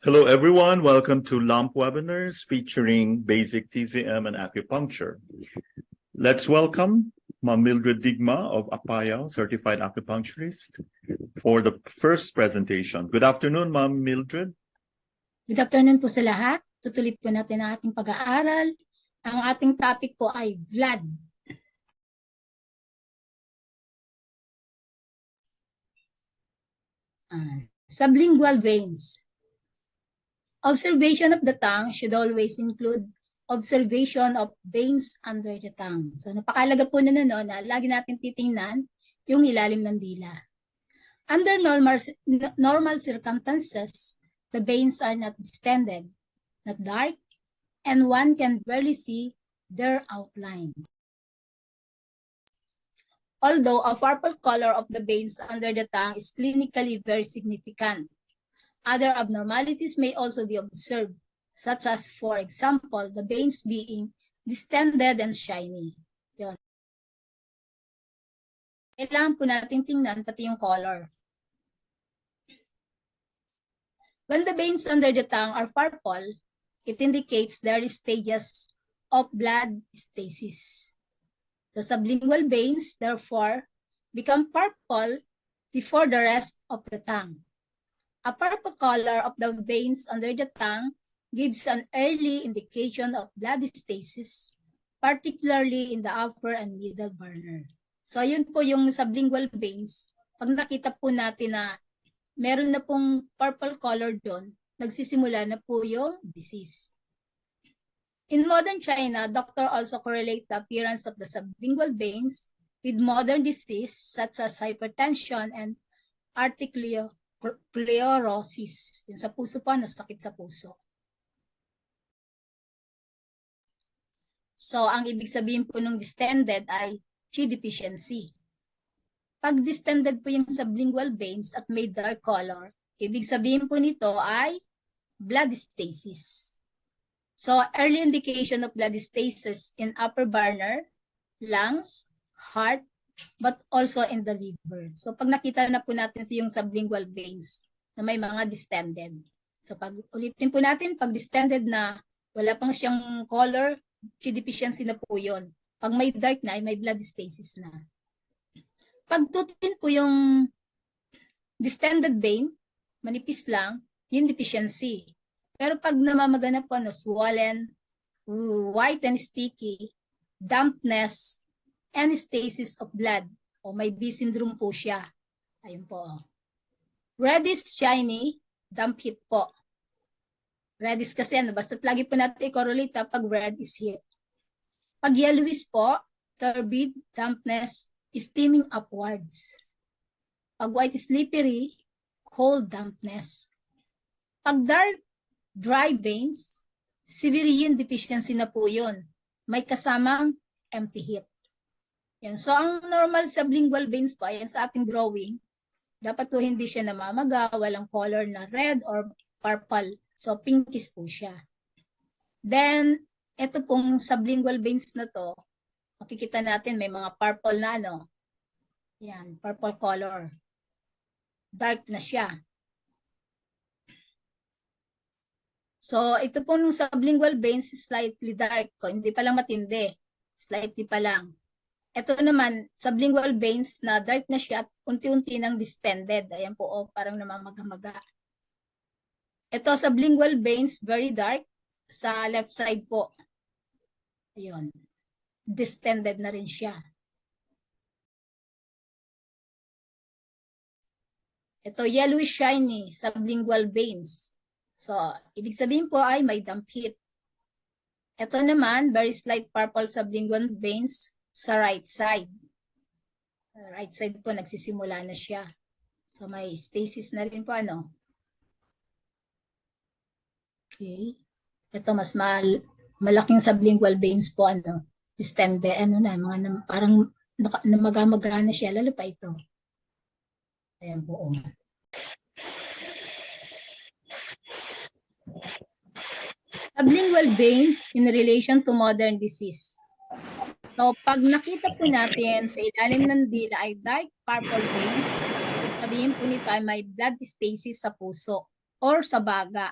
Hello, everyone. Welcome to LUMP webinars featuring basic TCM and acupuncture. Let's welcome Ma'am Mildred Digma of Apaya, certified acupuncturist, for the first presentation. Good afternoon, Ma'am Mildred. Good afternoon po sa lahat. Tutuloy po natin ang ating pag-aaral. Ang ating topic po ay blood. Sublingual veins. Observation of the tongue should always include observation of veins under the tongue. So napakalaga po na lagi natin titingnan yung ilalim ng dila. Under normal circumstances, the veins are not distended, not dark, and one can barely see their outlines. Although a purple color of the veins under the tongue is clinically very significant, other abnormalities may also be observed, such as, for example, the veins being distended and shiny. Yun. Kailangan po natin tingnan pati yung color. When the veins under the tongue are purple, it indicates there is stages of bloodstasis. The sublingual veins, therefore, become purple before the rest of the tongue. A purple color of the veins under the tongue gives an early indication of bloodstasis, particularly in the upper and middle burner. So yun po yung sublingual veins. Pag nakita po natin na meron na pong purple color doon, nagsisimula na po yung disease. In modern China, doctors also correlate the appearance of the sublingual veins with modern disease such as hypertension and arteriosclerosis. Yung sa puso pa, nasakit sa puso. So, ang ibig sabihin po ng distended ay Qi deficiency. Pag distended po yung sublingual veins at may dark color, ibig sabihin po nito ay bloodstasis. So, early indication of bloodstasis in upper burner, lungs, heart, but also in the liver. So, pag nakita na po natin yung sublingual veins na may mga distended. So, pag ulitin po natin, pag distended na wala pang siyang color, Qi deficiency na po yun. Pag may dark na, ay may bloodstasis na. Pag tutin po yung distended vein, manipis lang, yun deficiency. Pero pag namamaganap po, swollen, white and sticky, dampness, and stasis of blood, o may B syndrome po siya. Ayun po. Reddish, shiny, damp heat po. Reddish kasi basta't lagi po natin i-correlate pag red is heat. Pag yellowish po, turbid, dampness, steaming upwards. Pag white, slippery, cold dampness. Pag dark, dry veins, severe yin deficiency na po yun. May kasamang empty heat. Yan. So, ang normal sublingual veins po, ayan sa ating drawing, dapat po hindi siya namamaga, walang color na red or purple. So, pinkish po siya. Then, ito pong sublingual veins na to, makikita natin may mga purple na yan, purple color. Dark na siya. So, ito pong sublingual veins slightly dark. Hindi pa lang matindi. Slightly pa lang. Ito naman, sublingual veins na dark na siya at unti-unti nang distended. Ayan po, parang namamagamaga. Ito, sublingual veins, very dark. Sa left side po. Ayun. Distended na rin siya. Ito, yellowish shiny, sublingual veins. So, ibig sabihin po ay may damp heat. Ito naman, very slight purple sublingual veins sa right side. Right side po, nagsisimula na siya. So, may stasis na rin po, Okay. Ito, mas malaking sublingual veins po, distended, parang namagamaga na siya, lalo pa ito. Ayan po, Sublingual veins in relation to modern disease. So, pag nakita po natin sa ilalim ng dila ay dark purple vein, sabihin po nito ay may bloodstasis sa puso or sa baga.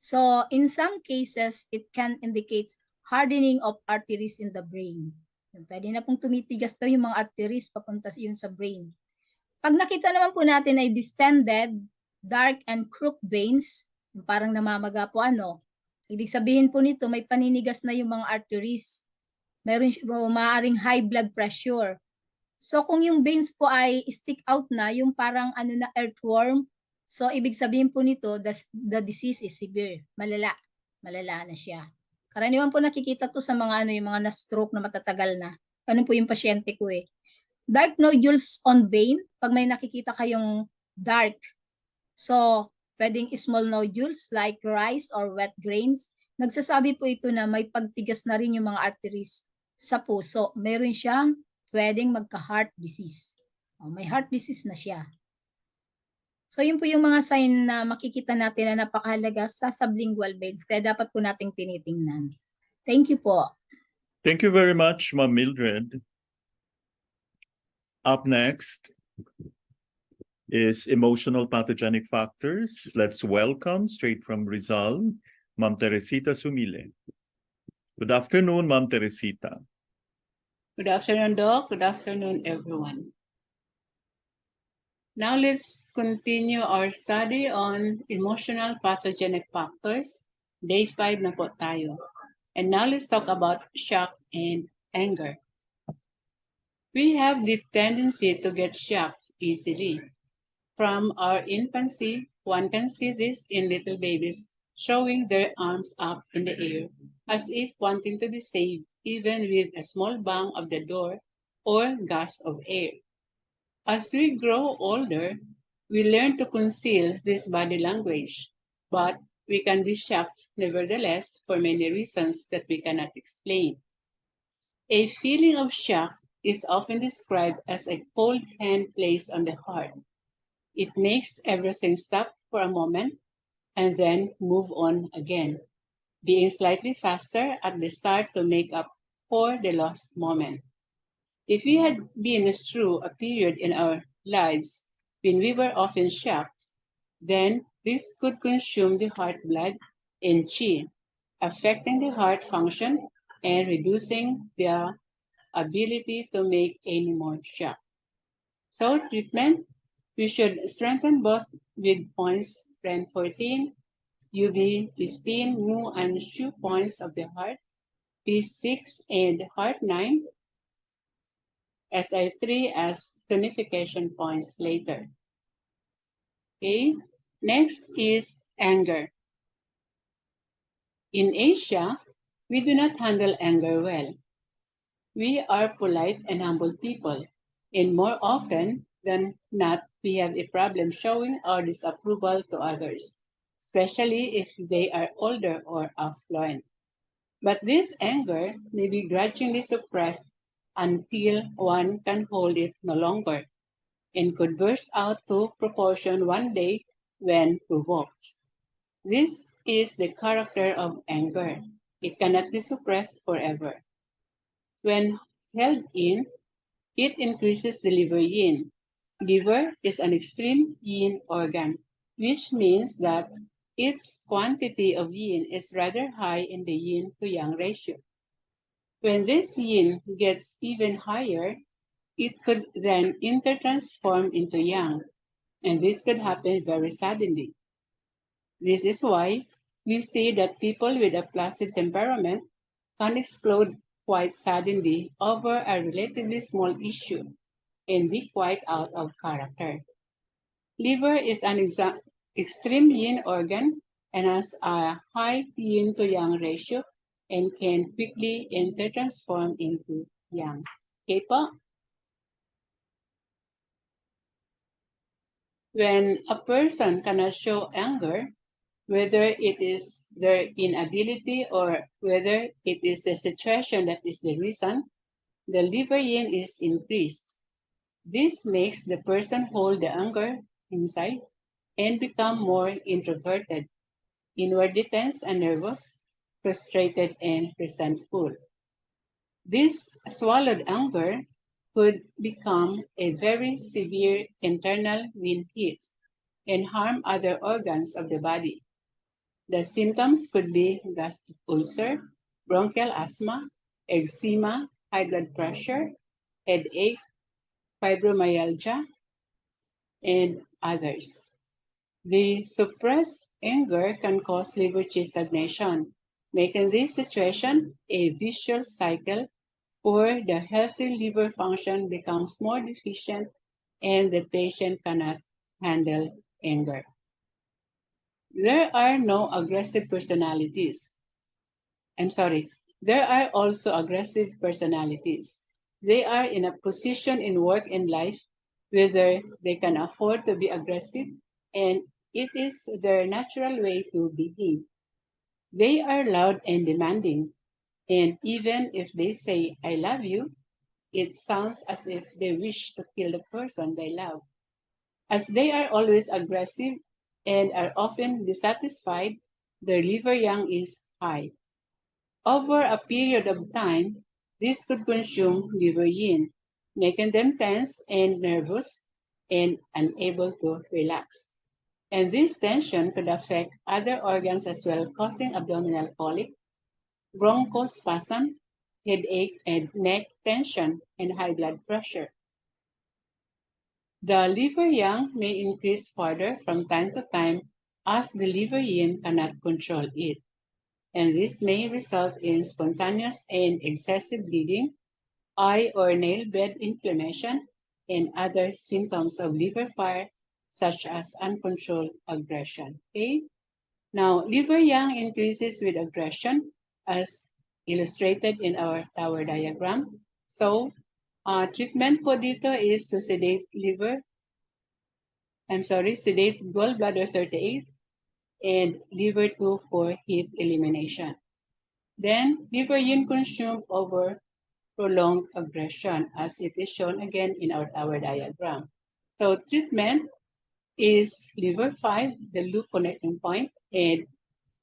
So in some cases, it can indicate hardening of arteries in the brain. Pwede na pong tumitigas daw yung mga arteries papunta yun sa brain. Pag nakita naman po natin ay distended, dark and crooked veins, parang namamaga po ibig sabihin po nito may paninigas na yung mga arteries. Meron maaaring high blood pressure. So kung yung veins po ay stick out na, yung parang na earthworm, so ibig sabihin po nito the disease is severe, malala na siya. Karaniwan po nakikita to sa mga yung mga na-stroke na matatagal na. Ganun po yung pasyente ko eh. Dark nodules on vein, pag may nakikita kayong dark, so pwedeng small nodules like rice or wet grains, nagsasabi po ito na may pagtigas na rin yung mga arteries sa puso. Meron siyang pwedeng magka-heart disease. May heart disease na siya. So yun po yung mga sign na makikita natin na napakahalaga sa sublingual veins, kaya dapat po nating tinitingnan. Thank you po. Thank you very much, Ma'am Mildred. Up next is emotional pathogenic factors. Let's welcome, straight from Rizal, Ma'am Teresita Sumile. Good afternoon, Ma'am Teresita. Good afternoon, Doc. Good afternoon, everyone. Now let's continue our study on emotional pathogenic factors. Day 5 na po tayo. And now let's talk about shock and anger. We have the tendency to get shocked easily. From our infancy, one can see this in little babies showing their arms up in the air as if wanting to be saved, even with a small bang of the door or gust of air. As we grow older, we learn to conceal this body language, but we can be shocked nevertheless for many reasons that we cannot explain. A feeling of shock is often described as a cold hand placed on the heart. It makes everything stop for a moment and then move on again, being slightly faster at the start to make up for the lost moment. If we had been through a period in our lives when we were often shocked, then this could consume the heart blood and chi, affecting the heart function and reducing the ability to make any more shock. So treatment, we should strengthen both with points REN 14, UV 15, mu and shu points of the heart, P6 and heart 9, SI3 as tonification points later. Okay, next is anger. In Asia, we do not handle anger well. We are polite and humble people, and more often than not, we have a problem showing our disapproval to others, especially if they are older or affluent. But this anger may be grudgingly suppressed until one can hold it no longer and could burst out to proportion one day when provoked. This is the character of anger. It cannot be suppressed forever. When held in, it increases the liver yin. Liver is an extreme yin organ, which means that its quantity of yin is rather high in the yin to yang ratio. When this yin gets even higher, it could then intertransform into yang, and this could happen very suddenly. This is why we say that people with a placid temperament can explode quite suddenly over a relatively small issue and be quite out of character. Liver is an extreme yin organ and has a high yin to yang ratio and can quickly intertransform into yang. Okay po? When a person cannot show anger, whether it is their inability or whether it is the situation that is the reason, the liver yin is increased. This makes the person hold the anger inside and become more introverted, inwardly tense and nervous, frustrated and resentful. This swallowed anger could become a very severe internal wind hit and harm other organs of the body. The symptoms could be gastric ulcer, bronchial asthma, eczema, high blood pressure, headache, fibromyalgia, and others. The suppressed anger can cause liver stagnation, making this situation a vicious cycle where the healthy liver function becomes more deficient and the patient cannot handle anger. There are no aggressive personalities. There are also aggressive personalities. They are in a position in work and life whether they can afford to be aggressive and it is their natural way to behave. They are loud and demanding, and even if they say, I love you, it sounds as if they wish to kill the person they love. As they are always aggressive and are often dissatisfied, their liver yang is high. Over a period of time, this could consume liver yin, making them tense and nervous and unable to relax. And this tension could affect other organs as well, causing abdominal colic, bronchospasm, headache, and neck tension, and high blood pressure. The liver yang may increase further from time to time as the liver yin cannot control it. And this may result in spontaneous and excessive bleeding, eye or nail bed inflammation, and other symptoms of liver fire, such as uncontrolled aggression. Okay? Now, liver yang increases with aggression, as illustrated in our tower diagram. So, treatment po dito is to sedate gallbladder 38 and liver 2 for heat elimination. Then, liver yin consumed over prolonged aggression, as it is shown again in our tower diagram. So, treatment is liver 5, the loop connecting point, and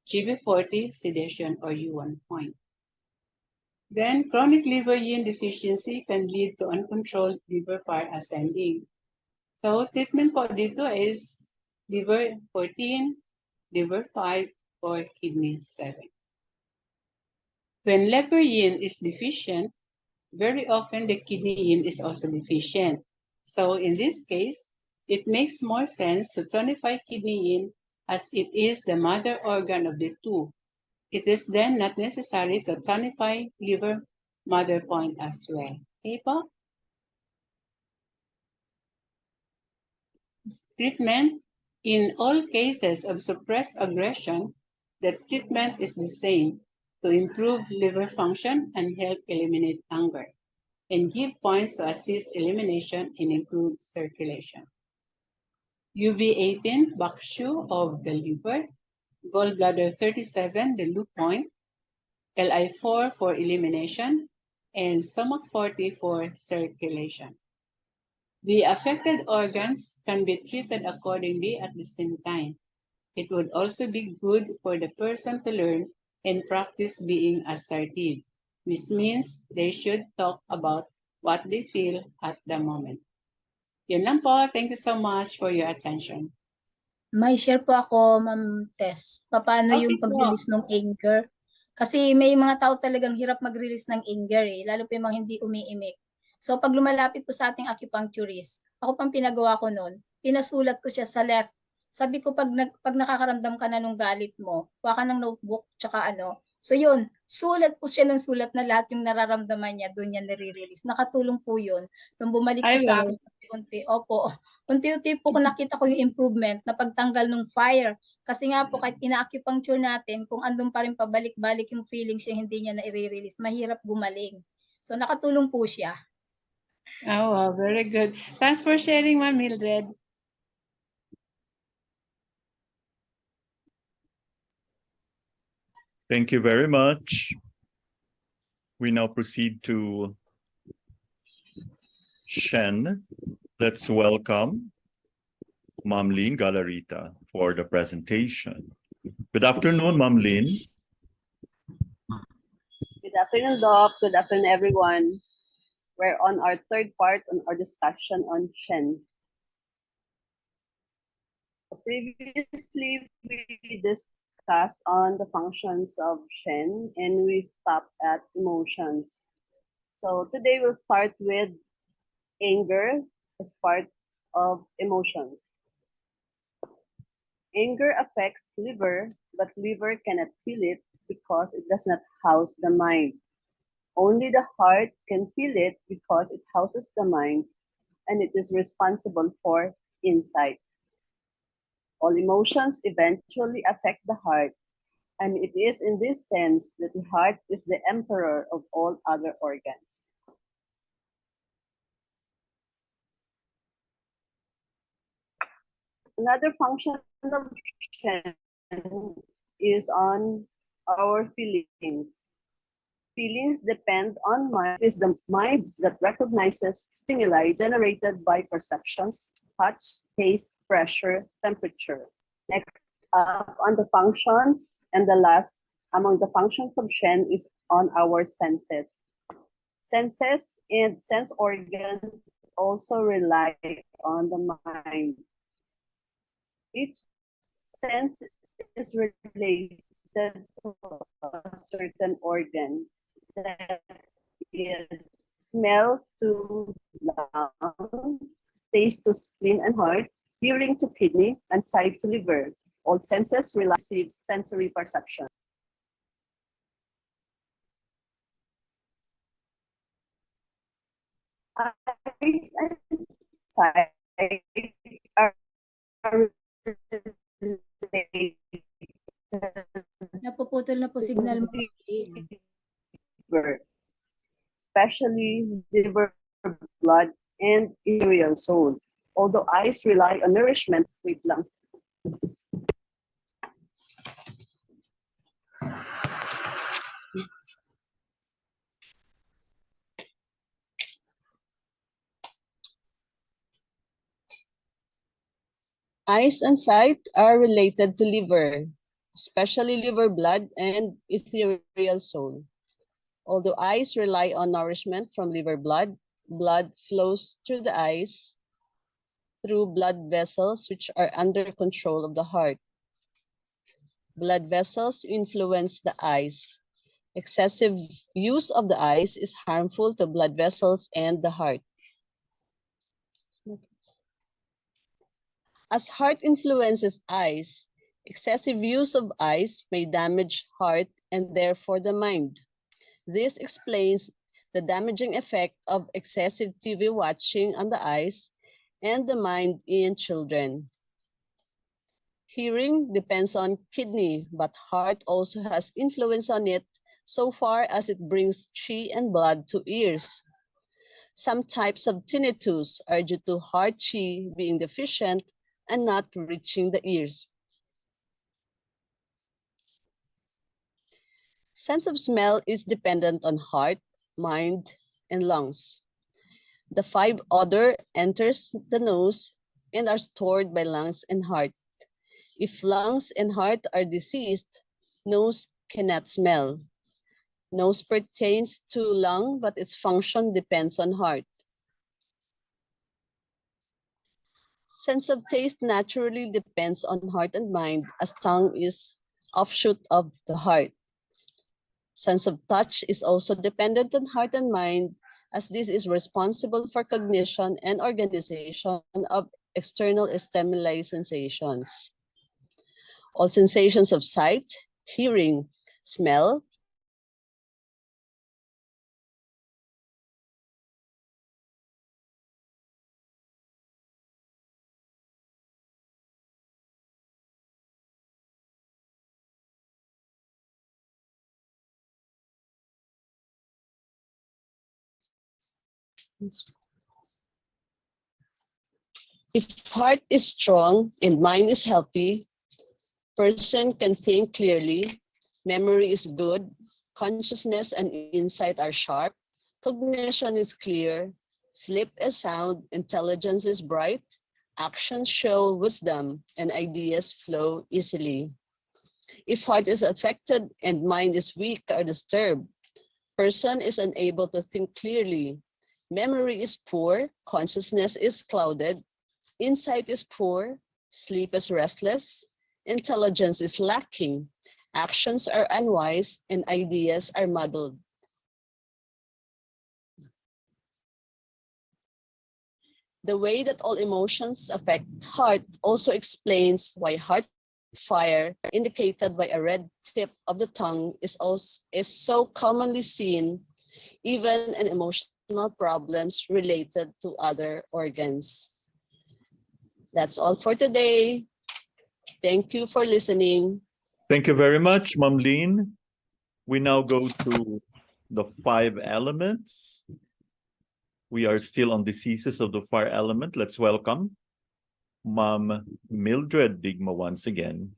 GB40, sedation or U1 point. Then, chronic liver yin deficiency can lead to uncontrolled liver fire ascending. So, treatment po dito is liver 14, liver 5, or kidney 7. When liver yin is deficient, very often the kidney yin is also deficient. So in this case, it makes more sense to tonify kidney yin as it is the mother organ of the two. It is then not necessary to tonify liver mother point as well. Okay po? Treatment. In all cases of suppressed aggression, the treatment is the same to improve liver function and help eliminate anger, and give points to assist elimination and improve circulation. UV18, Bakshu of the liver, gallbladder 37, the loop point, Li4 for elimination, and stomach 40 for circulation. The affected organs can be treated accordingly at the same time. It would also be good for the person to learn and practice being assertive, which means they should talk about what they feel at the moment. Yun lang po. Thank you so much for your attention. May share po ako, Ma'am Tess, paano Okay yung pag-release ng anger. Kasi may mga tao talagang hirap mag-release ng anger lalo pa yung mga hindi umiimik. So pag lumalapit po sa ating acupuncturist, ako pang pinagawa ko noon, pinasulat ko siya sa left. Sabi ko pag nakakaramdam ka na nung galit mo, kuha ka ng notebook tsaka ano. So yun, sulat po siya ng sulat na lahat yung nararamdaman niya, doon niya nare-release. Nakatulong po yun. Nung bumalik po sa akin, unti-unti, opo, unti-unti po nakita ko yung improvement na pagtanggal ng fire. Kasi nga po kahit ina-acupuncture natin, kung andun pa rin pabalik-balik yung feelings yung hindi niya na-release, mahirap gumaling. So nakatulong po siya. Oh, wow, very good. Thanks for sharing, Ma'am Mildred. Thank you very much. We now proceed to Shen. Let's welcome Ma'am Lynn Galarita for the presentation. Good afternoon, Ma'am Lynn. Good afternoon, Doc. Good afternoon, everyone. We're on our third part on our discussion on Shen. Previously, we discussed discussed on the functions of Shen and we stopped at emotions. So today we'll start with anger as part of emotions. Anger affects liver, but liver cannot feel it because it does not house the mind. Only the heart can feel it because it houses the mind and it is responsible for insight. All emotions eventually affect the heart, and it is in this sense that the heart is the emperor of all other organs. Another function of Shen is on our feelings. Feelings depend on mind. It is the mind that recognizes stimuli generated by perceptions, touch, taste, pressure, temperature. Next up on the functions, and the last among the functions of Shen is on our senses. Senses and sense organs also rely on the mind. Each sense is related to a certain organ. That is smell to lung, taste to spleen and heart, hearing to kidney, and sight to liver. All senses receive sensory perception. Eyes and sight are related Napuputol na po signal mo. liver, especially liver, blood, and ethereal soul. Although eyes rely on nourishment, wait lang. Eyes and sight are related to liver, especially liver blood and ethereal soul. Although eyes rely on nourishment from liver blood, blood flows through the eyes through blood vessels which are under control of the heart. Blood vessels influence the eyes. Excessive use of the eyes is harmful to blood vessels and the heart. As heart influences eyes, excessive use of eyes may damage heart and therefore the mind. This explains the damaging effect of excessive TV watching on the eyes and the mind in children. Hearing depends on kidney, but heart also has influence on it so far as it brings qi and blood to ears. Some types of tinnitus are due to heart qi being deficient and not reaching the ears. Sense of smell is dependent on heart, mind, and lungs. The 5 odor enters the nose and are stored by lungs and heart. If lungs and heart are diseased, nose cannot smell. Nose pertains to lung, but its function depends on heart. Sense of taste naturally depends on heart and mind, as tongue is offshoot of the heart. Sense of touch is also dependent on heart and mind, as this is responsible for cognition and organization of external stimuli sensations. All sensations of sight, hearing, smell, if heart is strong and mind is healthy, person can think clearly, memory is good, consciousness and insight are sharp, cognition is clear, sleep is sound, intelligence is bright, actions show wisdom, and ideas flow easily. If heart is affected and mind is weak or disturbed, person is unable to think clearly, memory is poor, consciousness is clouded, insight is poor, sleep is restless, Intelligence is lacking. Actions are unwise and ideas are muddled. The way that all emotions affect heart also explains why heart fire, indicated by a red tip of the tongue, is so commonly seen even in emotional problems related to other organs. That's all for today. Thank you for listening. Thank you very much, Ma'am Lynn. We now go to the 5 elements. We are still on diseases of the fire element. Let's welcome Ma'am Mildred Digma once again.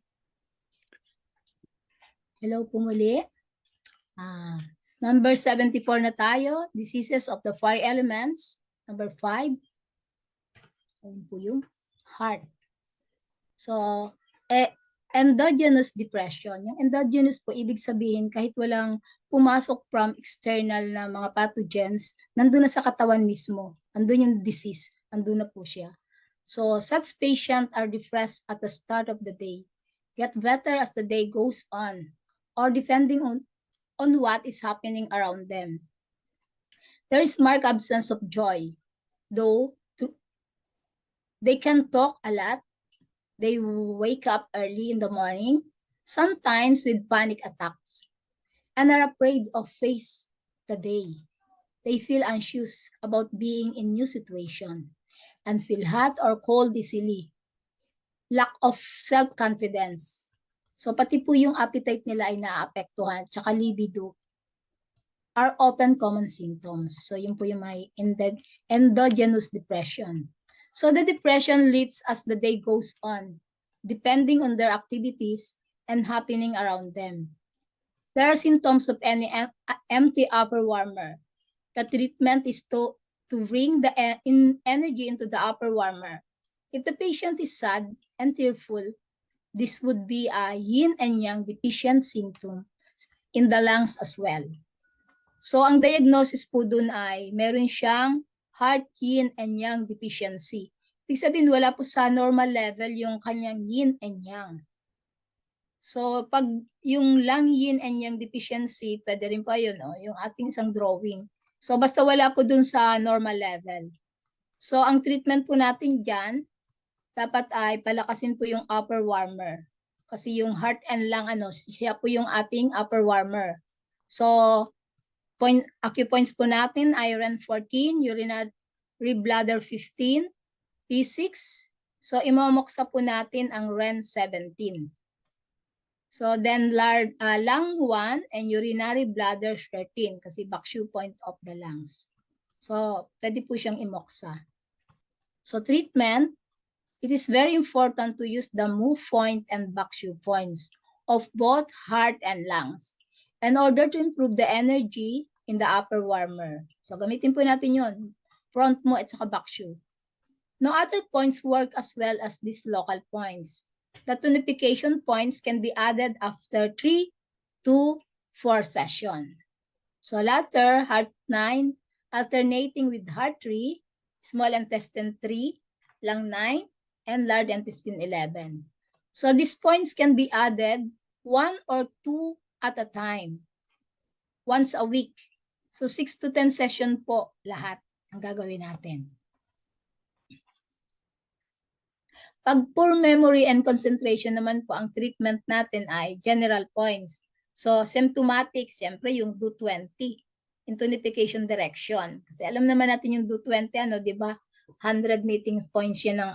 Hello po muli. Number 74 na tayo, diseases of the fire elements. Number 5, ayun po yung heart. So, endogenous depression. Yung endogenous po, ibig sabihin kahit walang pumasok from external na mga pathogens, nandun na sa katawan mismo. Nandun yung disease, nandun na po siya. So, such patients are depressed at the start of the day, get better as the day goes on, or depending on what is happening around them. There is marked absence of joy, though they can talk a lot. They wake up early in the morning, sometimes with panic attacks, and are afraid of face the day. They feel anxious about being in new situation and feel hot or cold easily. Lack of self-confidence. So pati po yung appetite nila ay naapektuhan, tsaka libido are often common symptoms. So yun po yung may endogenous depression. So the depression lives as the day goes on, depending on their activities and happening around them. There are symptoms of any empty upper warmer. The treatment is to bring the energy into the upper warmer. If the patient is sad and tearful, this would be a yin and yang deficient symptom in the lungs as well. So ang diagnosis po dun ay meron siyang heart yin and yang deficiency. Ibig sabihin wala po sa normal level yung kanyang yin and yang. So pag yung lung yin and yang deficiency, pwede rin pa yun, yung ating isang drawing. So basta wala po dun sa normal level. So ang treatment po natin dyan, dapat ay palakasin po yung upper warmer. Kasi yung heart and lung, siya po yung ating upper warmer. So acupoints po natin, iron 14, urinary bladder 15, P6. So imamoksa po natin ang REN 17. So then lung 1 and urinary bladder 13 kasi bakshu point of the lungs. So pwede po siyang imoksa. So treatment, it is very important to use the move point and bakshu points of both heart and lungs in order to improve the energy in the upper warmer. So gamitin po natin yon, front mo at saka bakshu. No other points work as well as these local points. The tonification points can be added after 3 to 4 sessions. So latter, heart 9, alternating with heart 3, small intestine 3, lung 9, and large intestine 11. So these points can be added 1 or 2 at a time, once a week. So 6 to 10 session po lahat ang gagawin natin. Pag poor memory and concentration naman po, ang treatment natin ay general points. So symptomatic, siyempre yung DO20, in tonification direction. Kasi alam naman natin yung DO20, di ba? 100 meeting points yan ng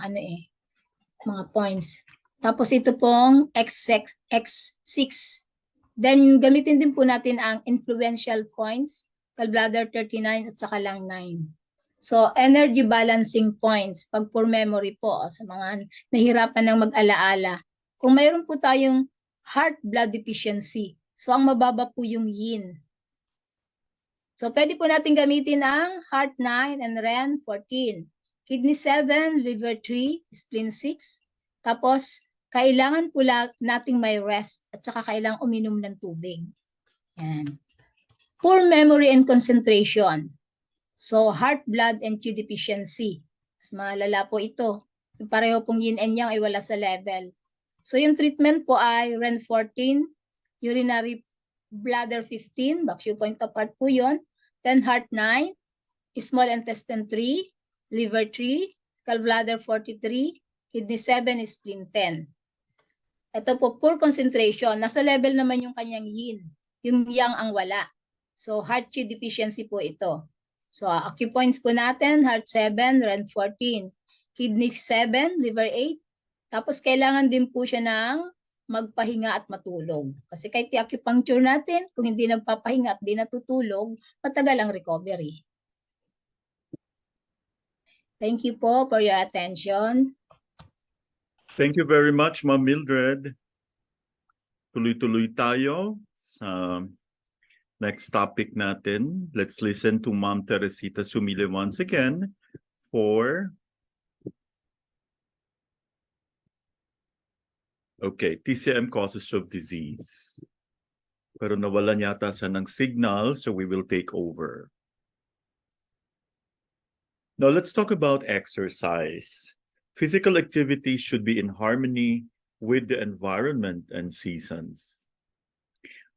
mga points. Tapos ito pong X6. Then gamitin din po natin ang influential points, gallbladder 39 at saka lung 9. So energy balancing points, pag poor memory po sa mga nahirapan ng mag-alaala. Kung mayroon po tayong heart blood deficiency, so ang mababa po yung yin. So pwede po natin gamitin ang heart 9 and REN 14. Kidney 7, liver 3, spleen 6. Tapos, kailangan po nating may rest at saka kailangan uminom ng tubig. Yan. Poor memory and concentration. So, heart, blood, and Qi deficiency. Mas malala po ito. Pareho pong yin and yang ay wala sa level. So yung treatment po ay REN 14, urinary bladder 15, Bakshu point apart po yun. Then heart 9, small intestine 3, liver 3, gallbladder 43, kidney 7, spleen 10. Ito po, poor concentration. Nasa level naman yung kanyang yin. Yung yang ang wala. So, heart chi deficiency po ito. So, acupoints po natin, heart 7, REN 14, kidney 7, liver 8. Tapos, kailangan din po siya ng magpahinga at matulog. Kasi kahit i-acupuncture natin, kung hindi nagpapahinga at di natutulog, matagal ang recovery. Thank you po for your attention. Thank you very much, Ma'am Mildred. Tuloy-tuloy tayo sa next topic natin. Let's listen to Ma'am Teresita Sumile once again for TCM causes of disease. Pero nawalan yata siya ng signal, so we will take over. Now let's talk about exercise. Physical activity should be in harmony with the environment and seasons.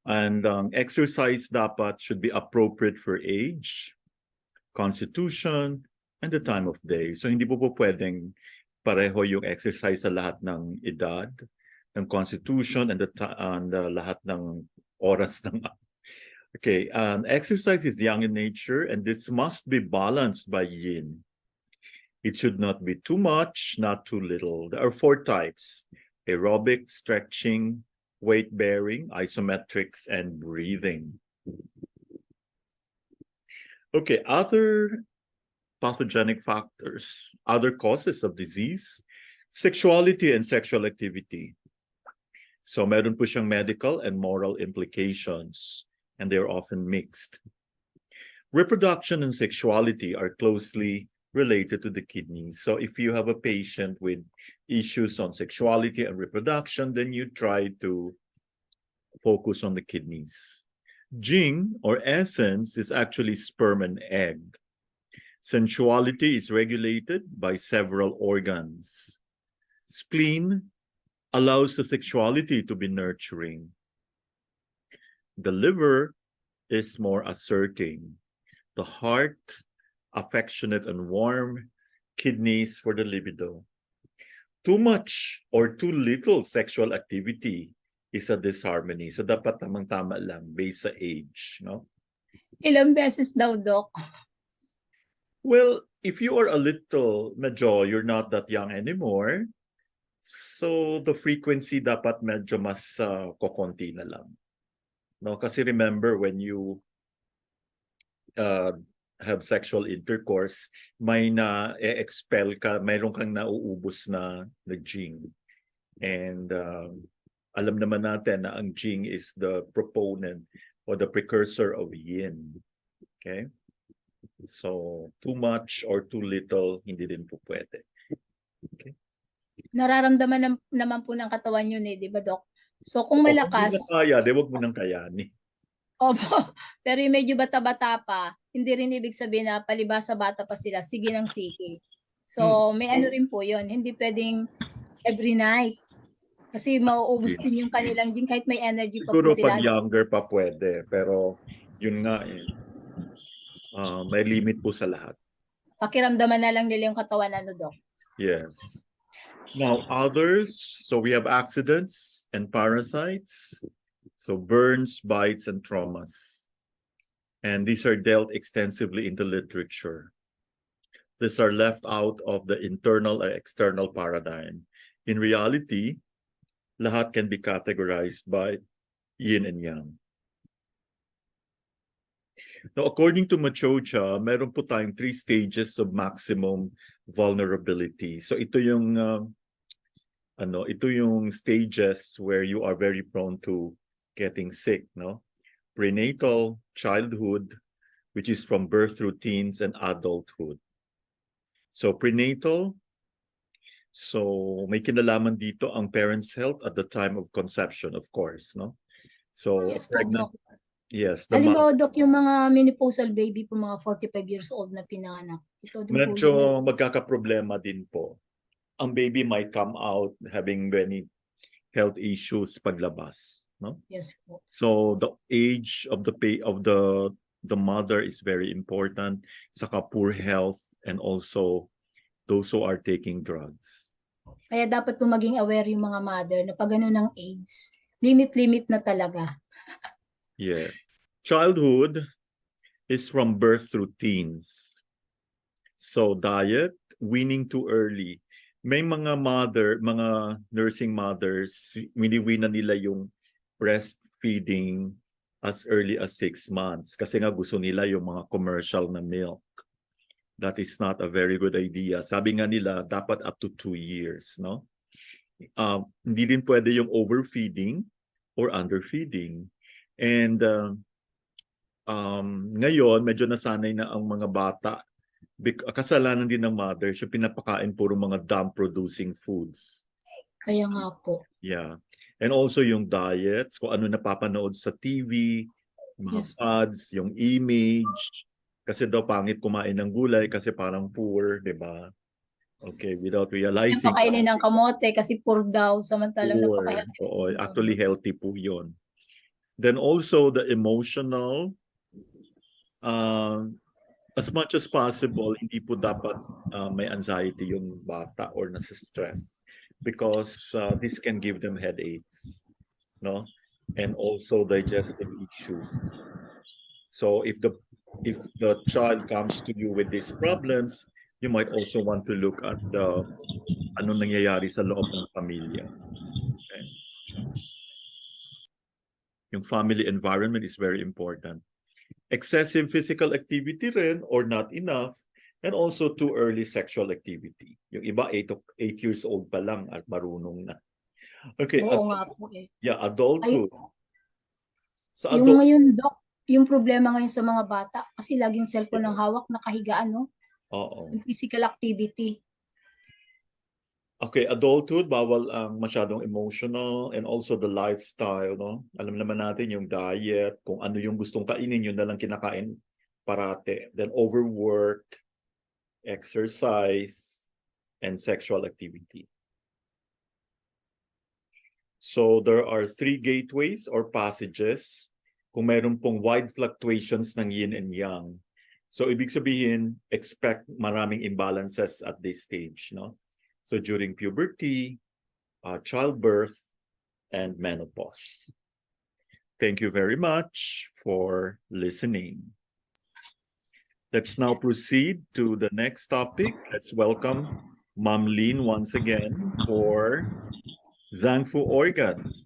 And exercise dapat should be appropriate for age, constitution, and the time of day. So hindi po pwedeng pareho yung exercise sa lahat ng edad, ng constitution, and lahat ng oras ng. Okay, exercise is yang in nature, and this must be balanced by yin. It should not be too much, not too little. There are 4 types: aerobic, stretching, weight-bearing, isometrics, and breathing. Okay, other pathogenic factors, other causes of disease, sexuality and sexual activity. So meron po siyang medical and moral implications, and they're often mixed. Reproduction and sexuality are closely related to the kidneys. So if you have a patient with issues on sexuality and reproduction, then you try to focus on the kidneys. Jing, or essence, is actually sperm and egg. Sensuality is regulated by several organs. Spleen allows the sexuality to be nurturing. The liver is more asserting. The heart, affectionate and warm. Kidneys for the libido. Too much or too little sexual activity is a disharmony. So dapat tamang-tama lang based sa age, no? Ilang beses daw, Doc? Well, if you are a little, medyo you're not that young anymore, so the frequency dapat medyo mas kokonti na lang. No, kasi remember when you have sexual intercourse, may na-expel ka, mayroon kang nauubos na jing. And alam naman natin na ang jing is the proponent or the precursor of yin. Okay? So, too much or too little, hindi din po pwede. Okay? Nararamdaman naman po ng katawan yun di ba, Doc? So, kung malakas... Kung hindi na kaya, wag mo nang kayanin. Opo, pero yung medyo bata-bata pa, hindi rin ibig sabihin na palibasa bata pa sila, sige ng sige. So, may ano rin po yun, hindi pwedeng every night. Kasi mauubos din yung kanilang din kahit may energy pa Siguro po sila. pag younger pa pwede, pero yun nga may limit po sa lahat. Pakiramdaman na lang nila yung katawan, Doc? Yes. Now, others, so we have accidents and parasites. So burns, bites, and traumas. And these are dealt extensively in the literature. These are left out of the internal or external paradigm. In reality, lahat can be categorized by yin and yang. Now, according to Machocha, meron po tayong 3 stages of maximum vulnerability. So ito yung stages where you are very prone to getting sick, no? Prenatal, childhood, which is from birth through teens, and adulthood. So prenatal, so may kinalaman dito ang parents' health at the time of conception, of course, no? So Yes po, Doc. Yes. Halimbawa, Doc, yung mga menopausal baby po, mga 45 years old na pinanganak. Ito din po medyo magkakaproblema din po. Ang baby might come out having many health issues paglabas, no? Yes po. So the age of the mother is very important, saka poor health, and also those who are taking drugs. Kaya dapat po maging aware yung mga mother na pag ano ng AIDS, limit-limit na talaga. Yes. Childhood is from birth through teens. So diet, weaning too early. May mga nursing mothers, winiwin na nila yung breastfeeding as early as 6 months kasi nga gusto nila yung mga commercial na milk. That is not a very good idea. Sabi nga nila, dapat up to 2 years, no? Hindi din pwede yung overfeeding or underfeeding. And ngayon, medyo nasanay na ang mga bata. Kasalanan din ng mothers, yung pinapakain puro mga dump-producing foods. Kaya nga po. Yeah. And also yung diets, kung ano napapanood sa TV, mga Yes. ads, yung image. Kasi daw pangit kumain ng gulay kasi parang poor, di ba? Okay, without Yung realizing. pakainin ng kamote kasi poor daw, samantalang Poor. napaka-healthy. Oo, actually healthy po yun. Then also the emotional, as much as possible, hindi po dapat may anxiety yung bata or nasa-stress because this can give them headaches, no? And also digestive issues. So if the child comes to you with these problems, you might also want to look at the ano nangyayari sa loob ng pamilya. Okay. Yung family environment is very important. Excessive physical activity rin or not enough, and also too early sexual activity. Yung iba 8 years old pa lang at marunong na. Okay, Oo nga po eh. yeah, adulthood. Sa Yung ngayon, Doc, yung problema ngayon sa mga bata, kasi laging cellphone ng hawak, nakahigaan, no? Oo. Yung physical activity. Okay, adulthood, bawal ang masyadong emotional and also the lifestyle, no? Alam naman natin yung diet, kung ano yung gustong kainin, yun na lang kinakain parate. Then overwork, exercise, and sexual activity. So there are 3 gateways or passages kung meron pong wide fluctuations ng yin and yang. So ibig sabihin, expect maraming imbalances at this stage, no? So during puberty, childbirth, and menopause. Thank you very much for listening. Let's now proceed to the next topic. Let's welcome Ma'am Lynn once again for Zangfu organs.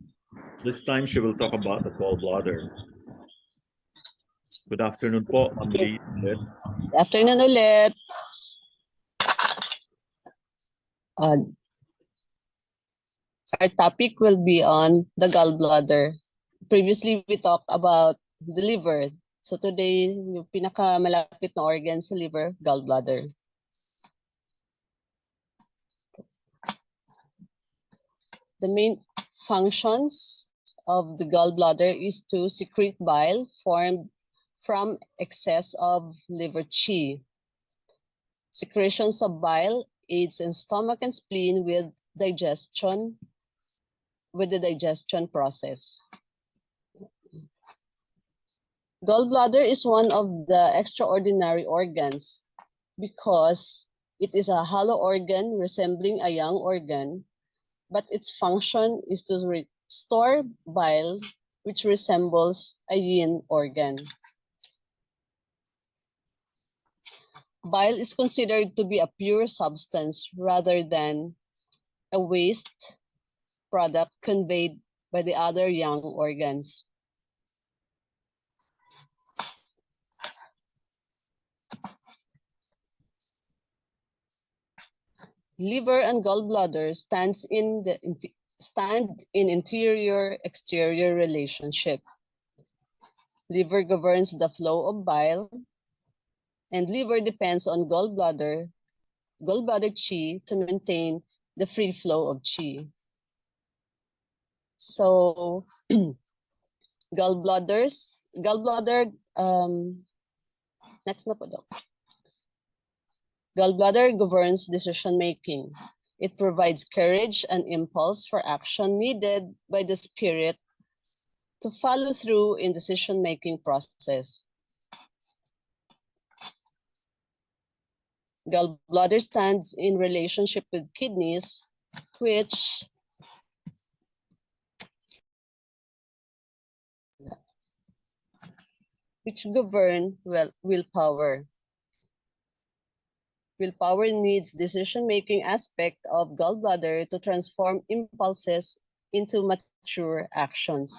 This time she will talk about the gallbladder. Good afternoon po, Ma'am Lynn. Good afternoon ulit. Our topic will be on the gallbladder. Previously, we talked about the liver. So today, yung pinakamalapit na organ sa liver, gallbladder. The main functions of the gallbladder is to secrete bile formed from excess of liver qi. Secretions of bile aids in stomach and spleen with the digestion process. Gallbladder is one of the extraordinary organs because it is a hollow organ resembling a young organ, but its function is to store bile, which resembles a yin organ. Bile is considered to be a pure substance rather than a waste product conveyed by the other yang organs. Liver and gallbladder stand in interior-exterior relationship. Liver governs the flow of bile, and liver depends on gallbladder qi to maintain the free flow of qi. So gallbladder, next na po, Doc. Gallbladder governs decision making. It provides courage and impulse for action needed by the spirit to follow through in decision-making process. Gallbladder stands in relationship with kidneys, which govern willpower. Willpower needs decision-making aspect of gallbladder to transform impulses into mature actions.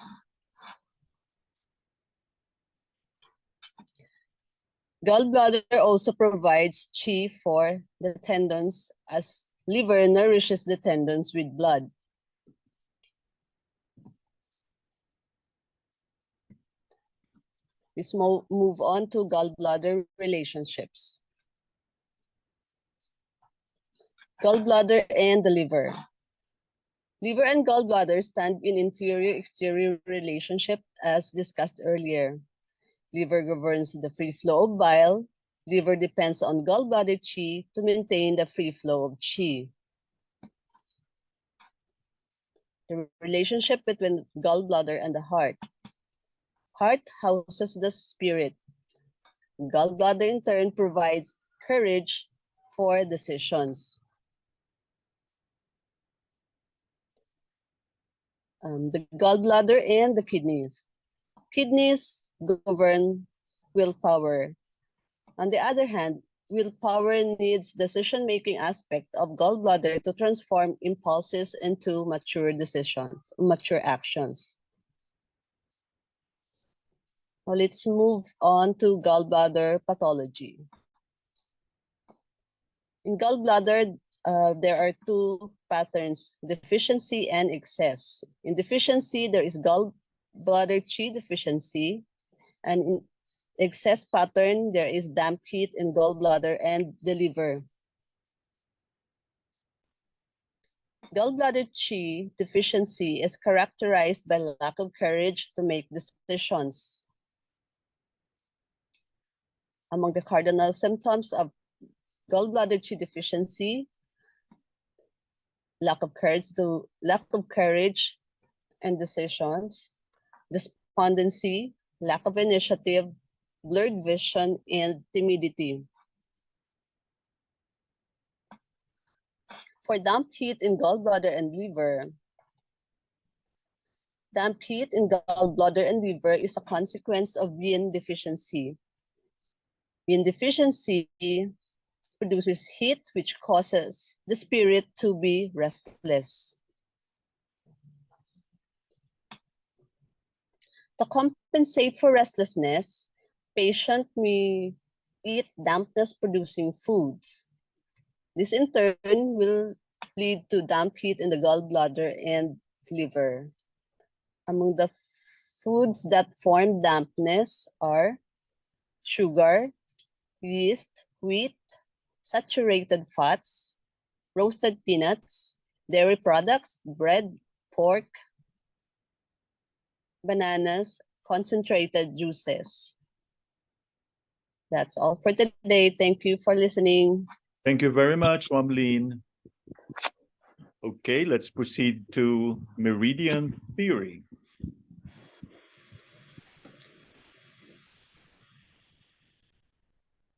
Gallbladder also provides chi for the tendons as liver nourishes the tendons with blood. Let's move on to gallbladder relationships. Gallbladder and the liver. Liver and gallbladder stand in interior-exterior relationship as discussed earlier. Liver governs the free flow of bile. Liver depends on gallbladder chi to maintain the free flow of chi. The relationship between gallbladder and the heart. Heart houses the spirit. Gallbladder in turn provides courage for decisions. The gallbladder and the kidneys. Kidneys govern willpower. On the other hand, willpower needs decision-making aspect of gallbladder to transform impulses into mature decisions, mature actions. Now let's move on to gallbladder pathology. In gallbladder, there are two patterns, deficiency and excess. In deficiency, there is gallbladder chi deficiency, and in excess pattern, there is damp heat in gallbladder and the liver. Gallbladder chi deficiency is characterized by lack of courage to make decisions. Among the cardinal symptoms of gallbladder chi deficiency, lack of courage and decisions, despondency, lack of initiative, blurred vision, and timidity. For damp heat in gallbladder and liver, damp heat in gallbladder and liver is a consequence of yin deficiency. Yin deficiency produces heat, which causes the spirit to be restless. To compensate for restlessness, patient may eat dampness-producing foods. This in turn will lead to damp heat in the gallbladder and liver. Among the foods that form dampness are sugar, yeast, wheat, saturated fats, roasted peanuts, dairy products, bread, pork, bananas, concentrated juices. That's all for today. Thank you for listening. Thank you very much, Wamlin. Okay, let's proceed to meridian theory.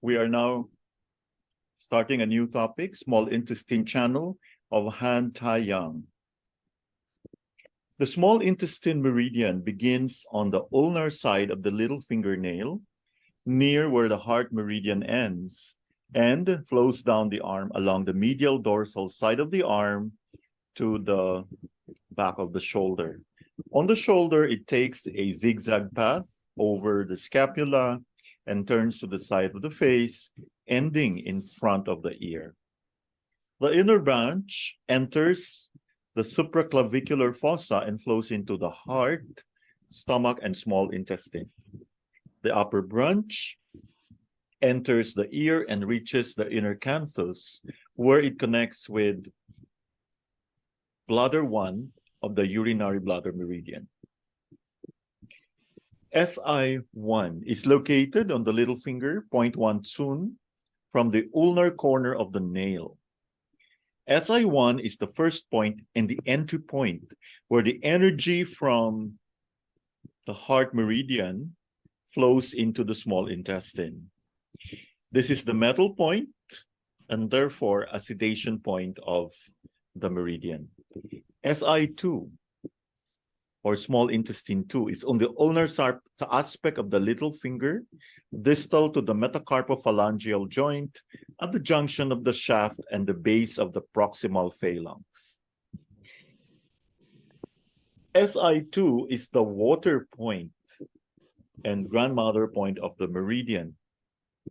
We are now starting a new topic, small intestine channel of Han Tai Yang. The small intestine meridian begins on the ulnar side of the little fingernail, near where the heart meridian ends, and flows down the arm along the medial dorsal side of the arm to the back of the shoulder. On the shoulder, it takes a zigzag path over the scapula and turns to the side of the face, ending in front of the ear. The inner branch enters the supraclavicular fossa and flows into the heart, stomach, and small intestine. The upper branch enters the ear and reaches the inner canthus, where it connects with bladder 1 of the urinary bladder meridian. SI1 is located on the little finger, point 1 tsun, from the ulnar corner of the nail. SI1 is the first point and the entry point where the energy from the heart meridian flows into the small intestine. This is the metal point and therefore a sedation point of the meridian. SI2 or small intestine 2 is on the ulnar aspect of the little finger, distal to the metacarpophalangeal joint at the junction of the shaft and the base of the proximal phalanx. SI2 is the water point and grandmother point of the meridian.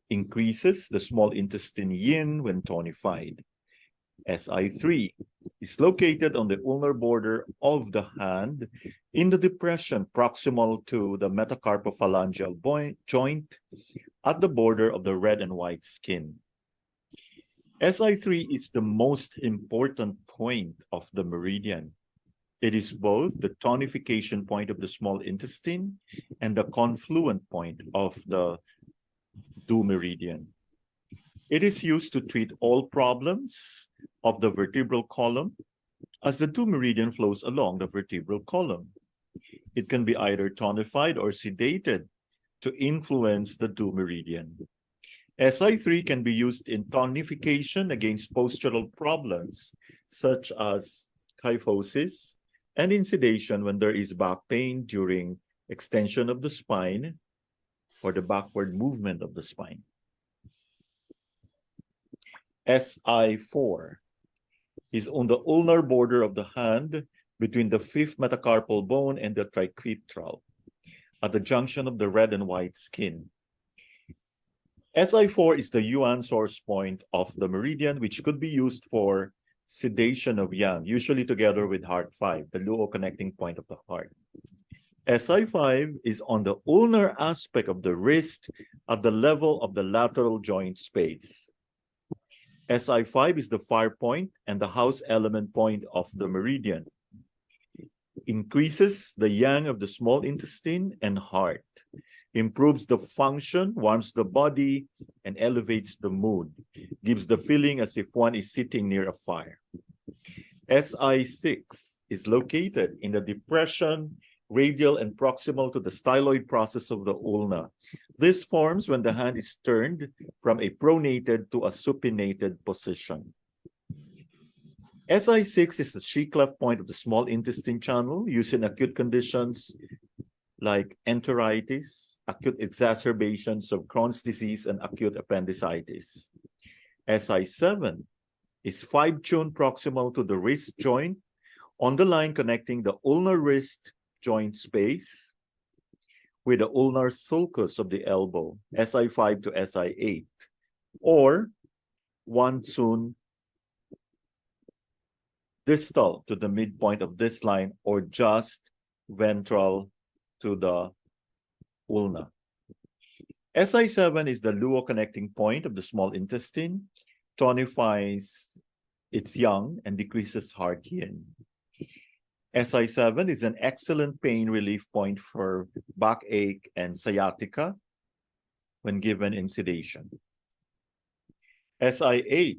Increases the small intestine yin when tonified. SI3 is located on the ulnar border of the hand in the depression proximal to the metacarpophalangeal joint at the border of the red and white skin. SI3 is the most important point of the meridian. It is both the tonification point of the small intestine and the confluent point of the due meridian. It is used to treat all problems of the vertebral column as the due meridian flows along the vertebral column. It can be either tonified or sedated to influence the due meridian. SI3 can be used in tonification against postural problems such as kyphosis and in sedation when there is back pain during extension of the spine or the backward movement of the spine. SI4 is on the ulnar border of the hand between the fifth metacarpal bone and the triquetral at the junction of the red and white skin. SI4 is the yuan source point of the meridian, which could be used for sedation of yang, usually together with heart 5, the luo connecting point of the heart. SI5 is on the ulnar aspect of the wrist at the level of the lateral joint space. SI5 is the fire point and the house element point of the meridian. Increases the yang of the small intestine and heart. Improves the function, warms the body, and elevates the mood. Gives the feeling as if one is sitting near a fire. SI6 is located in the depression, radial and proximal to the styloid process of the ulna. This forms when the hand is turned from a pronated to a supinated position. SI6 is the she-cleft point of the small intestine channel used in acute conditions like enteritis, acute exacerbations of Crohn's disease, and acute appendicitis. SI7 is 5-tune proximal to the wrist joint on the line connecting the ulnar wrist joint space with the ulnar sulcus of the elbow, SI5 to SI8, or 1-tune distal to the midpoint of this line, or just ventral to the ulna. SI7 is the luo connecting point of the small intestine, tonifies its yang and decreases heart yin. SI7 is an excellent pain relief point for backache and sciatica when given in sedation. SI8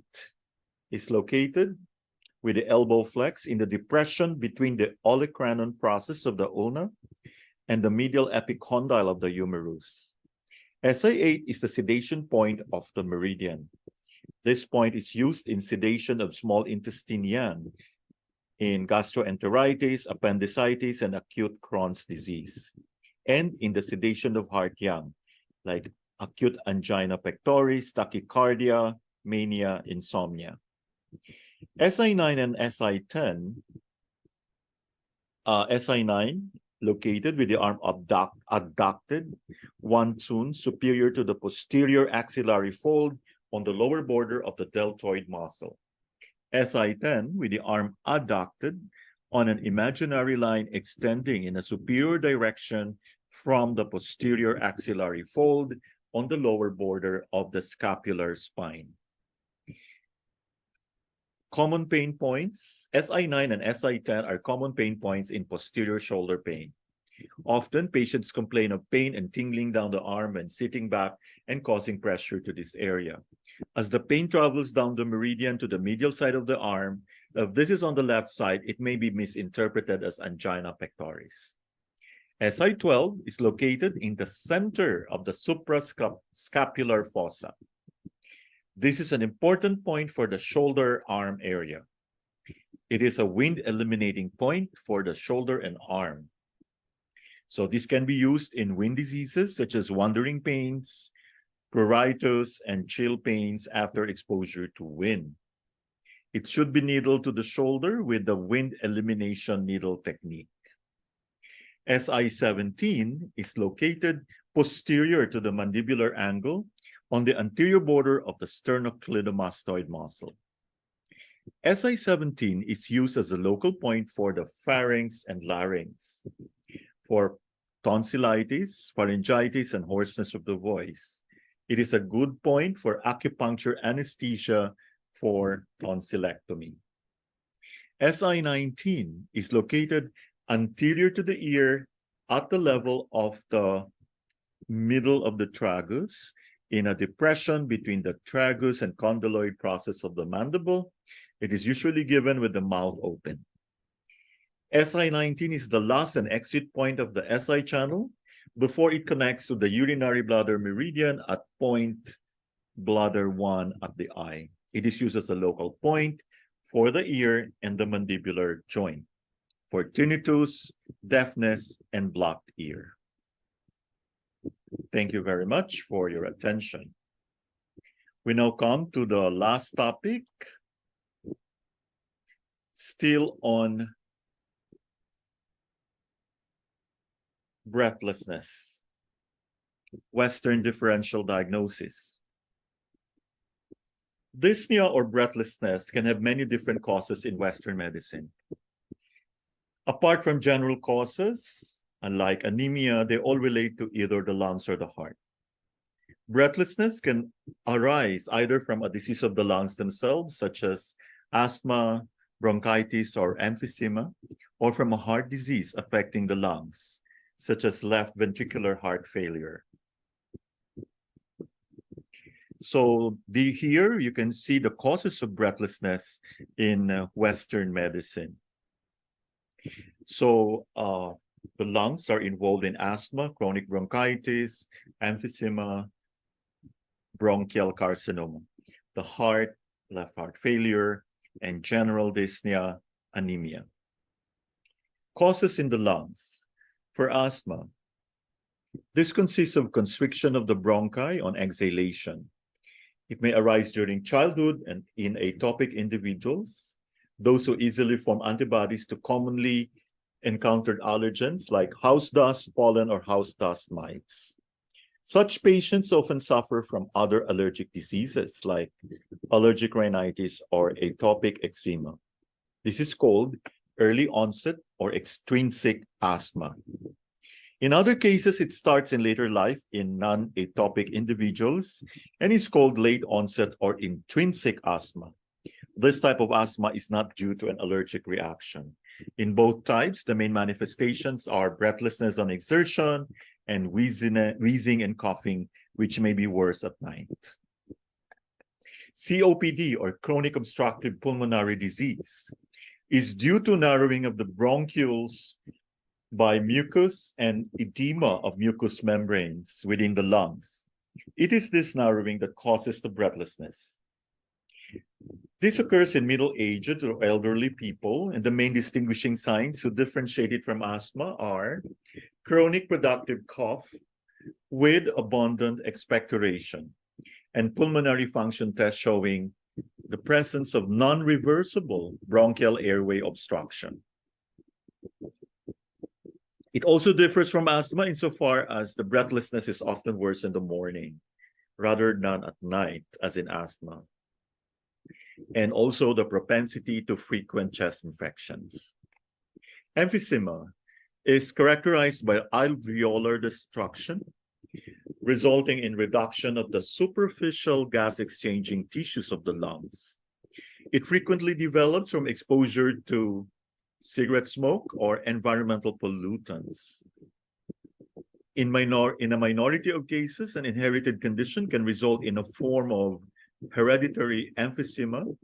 is located with the elbow flex in the depression between the olecranon process of the ulna and the medial epicondyle of the humerus. SI8 is the sedation point of the meridian. This point is used in sedation of small intestine yang, in gastroenteritis, appendicitis, and acute Crohn's disease, and in the sedation of heart yang, like acute angina pectoris, tachycardia, mania, insomnia. SI9 and SI10, SI9 located with the arm abducted, 1-tune superior to the posterior axillary fold on the lower border of the deltoid muscle. SI10 with the arm adducted on an imaginary line extending in a superior direction from the posterior axillary fold on the lower border of the scapular spine. Common pain points. SI9 and SI10 are common pain points in posterior shoulder pain. Often, patients complain of pain and tingling down the arm when sitting back and causing pressure to this area. As the pain travels down the meridian to the medial side of the arm, if this is on the left side, it may be misinterpreted as angina pectoris. SI12 is located in the center of the suprascapular fossa. This is an important point for the shoulder arm area. It is a wind eliminating point for the shoulder and arm. So this can be used in wind diseases such as wandering pains, pruritus, and chill pains after exposure to wind. It should be needled to the shoulder with the wind elimination needle technique. SI17 is located posterior to the mandibular angle on the anterior border of the sternocleidomastoid muscle. SI17 is used as a local point for the pharynx and larynx, for tonsillitis, pharyngitis, and hoarseness of the voice. It is a good point for acupuncture anesthesia for tonsillectomy. SI19 is located anterior to the ear at the level of the middle of the tragus in a depression between the tragus and condyloid process of the mandible. It is usually given with the mouth open. SI19 is the last and exit point of the SI channel before it connects to the urinary bladder meridian at point bladder 1 at the eye. It is used as a local point for the ear and the mandibular joint, for tinnitus, deafness, and blocked ear. Thank you very much for your attention. We now come to the last topic, still on breathlessness, Western differential diagnosis. Dyspnea or breathlessness can have many different causes in Western medicine. Apart from general causes, unlike anemia, they all relate to either the lungs or the heart. Breathlessness can arise either from a disease of the lungs themselves, such as asthma, bronchitis, or emphysema, or from a heart disease affecting the lungs, such as left ventricular heart failure. So here you can see the causes of breathlessness in Western medicine. So the lungs are involved in asthma, chronic bronchitis, emphysema, bronchial carcinoma. The heart, left heart failure, and general dyspnea, anemia. Causes in the lungs. For asthma, this consists of constriction of the bronchi on exhalation. It may arise during childhood and in atopic individuals, those who easily form antibodies to commonly encountered allergens like house dust, pollen, or house dust mites. Such patients often suffer from other allergic diseases like allergic rhinitis or atopic eczema. This is called early onset or extrinsic asthma. In other cases, it starts in later life in non-atopic individuals and is called late onset or intrinsic asthma. This type of asthma is not due to an allergic reaction. In both types, the main manifestations are breathlessness on exertion and wheezing and coughing, which may be worse at night. COPD, or chronic obstructive pulmonary disease, is due to narrowing of the bronchioles by mucus and edema of mucous membranes within the lungs. It is this narrowing that causes the breathlessness. This occurs in middle-aged or elderly people, and the main distinguishing signs to differentiate it from asthma are chronic productive cough with abundant expectoration, and pulmonary function test showing the presence of non-reversible bronchial airway obstruction. It also differs from asthma insofar as the breathlessness is often worse in the morning rather than at night, as in asthma, and also the propensity to frequent chest infections. Emphysema is characterized by alveolar destruction, resulting in reduction of the superficial gas-exchanging tissues of the lungs. It frequently develops from exposure to cigarette smoke or environmental pollutants. In a minority of cases, an inherited condition can result in a form of hereditary emphysema,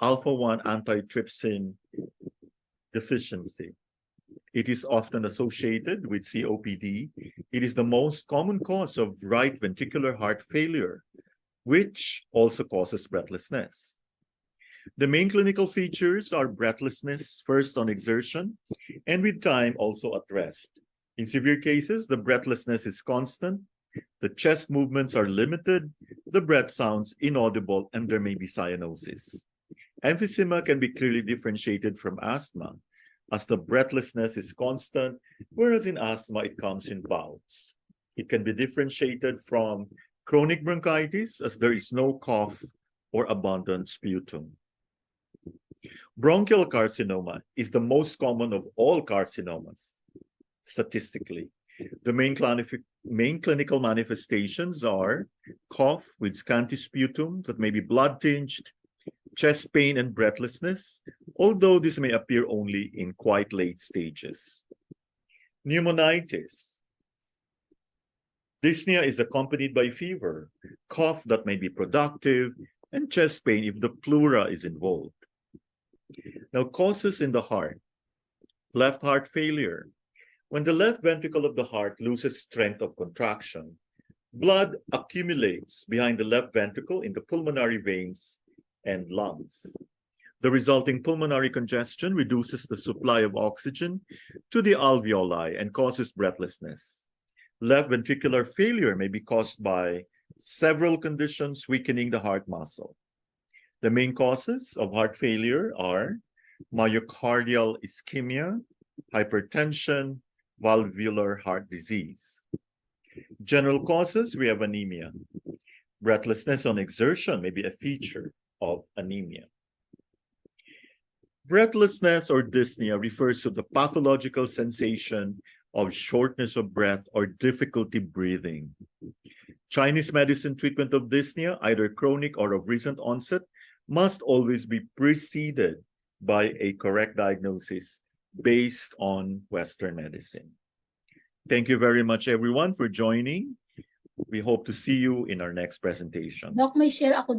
alpha-1 antitrypsin deficiency. It is often associated with COPD. It is the most common cause of right ventricular heart failure, which also causes breathlessness. The main clinical features are breathlessness, first on exertion, and with time also at rest. In severe cases, the breathlessness is constant, the chest movements are limited, the breath sounds inaudible, and there may be cyanosis. Emphysema can be clearly differentiated from asthma, as the breathlessness is constant, whereas in asthma it comes in bouts. It can be differentiated from chronic bronchitis, as there is no cough or abundant sputum. Bronchial carcinoma is the most common of all carcinomas, statistically. The main clinical manifestations are cough with scanty sputum that may be blood-tinged, chest pain and breathlessness, although this may appear only in quite late stages. Pneumonitis. Dyspnea is accompanied by fever, cough that may be productive, and chest pain if the pleura is involved. Now, causes in the heart. Left heart failure. When the left ventricle of the heart loses strength of contraction, blood accumulates behind the left ventricle in the pulmonary veins and lungs. The resulting pulmonary congestion reduces the supply of oxygen to the alveoli and causes breathlessness. Left ventricular failure may be caused by several conditions weakening the heart muscle. The main causes of heart failure are myocardial ischemia, hypertension, valvular heart disease. General causes, we have anemia. Breathlessness on exertion may be a feature of anemia. Breathlessness or dyspnea refers to the pathological sensation of shortness of breath or difficulty breathing. Chinese medicine treatment of dyspnea, either chronic or of recent onset, must always be preceded by a correct diagnosis based on Western medicine. Thank you very much, everyone, for joining. We hope to see you in our next presentation. Doc, may share ako